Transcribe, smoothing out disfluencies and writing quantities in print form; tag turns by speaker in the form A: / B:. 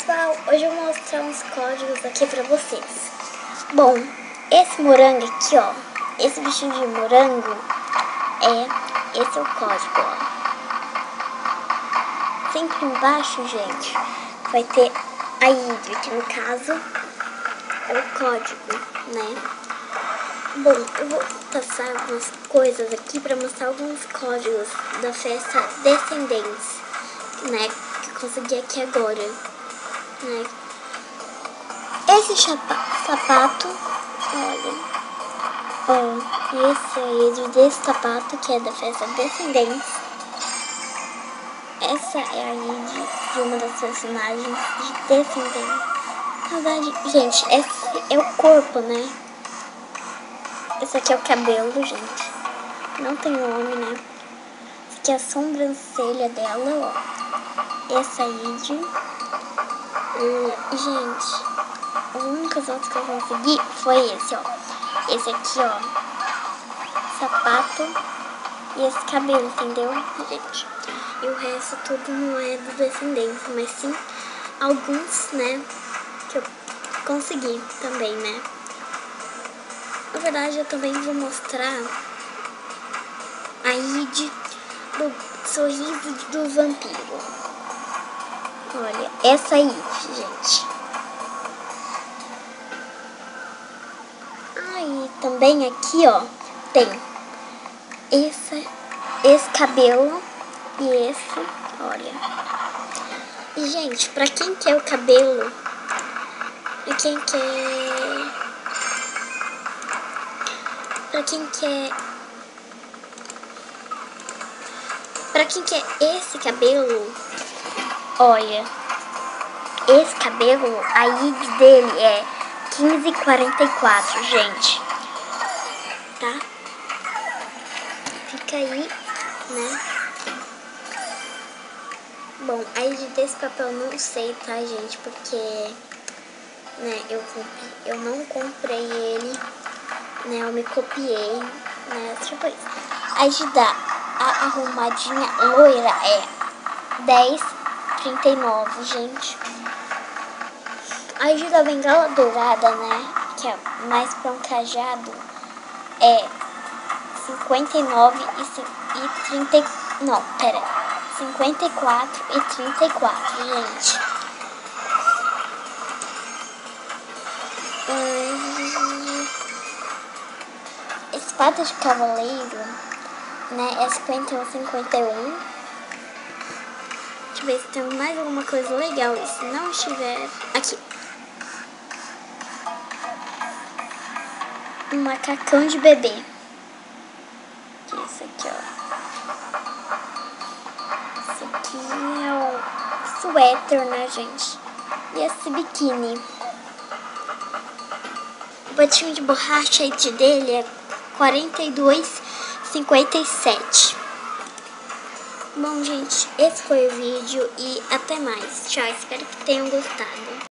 A: pessoal, hoje eu vou mostrar uns códigos aqui pra vocês. Bom, esse morango aqui, ó, esse bichinho de morango, esse é o código, ó. Sempre embaixo, gente, vai ter a ID, que no caso é o código, né? Bom, eu vou passar algumas coisas aqui pra mostrar alguns códigos da festa Descendentes, né, que eu consegui aqui agora, né? Esse sapato, olha, esse aí desse sapato que é da festa Descendentes. Essa é a ID de uma das personagens de Descendentes. Na verdade, gente, esse é o corpo, né? Esse aqui é o cabelo, gente. Não tem nome, né? Esse aqui é a sobrancelha dela, ó. Essa ID. Gente, os únicos outros que eu consegui foi esse, ó. Esse aqui, ó. Sapato e esse cabelo, entendeu, gente? E o resto tudo não é dos Descendentes, mas sim alguns, né, que eu consegui também, né? Na verdade, eu também vou mostrar a ID do sorriso do vampiro. Olha, essa ID, gente. Aí também aqui, ó, tem esse cabelo e esse, olha. E, gente, pra quem quer o cabelo e quem quer... Pra quem quer esse cabelo, olha, esse cabelo, a ID dele é 1544, gente, tá? Fica aí, né? Bom, a ID desse papel eu não sei, tá, gente? Porque, né, eu não comprei ele, né? Eu me copiei, né? Tipo isso. A ID da arrumadinha loira é 10,39, gente. A ID da bengala dourada, né, que é mais pra um cajado, é 59 e 30... Não, pera. 54 e 34, gente. Espada de cavaleiro, né, é 51 e 51. Deixa eu ver se tem mais alguma coisa legal. E se não estiver... Aqui. Um macacão de bebê. Isso aqui, ó. Esse aqui é o suéter, né, gente? E esse biquíni. O patinho de borracha dele é 42,57. Bom, gente, esse foi o vídeo e até mais. Tchau, espero que tenham gostado.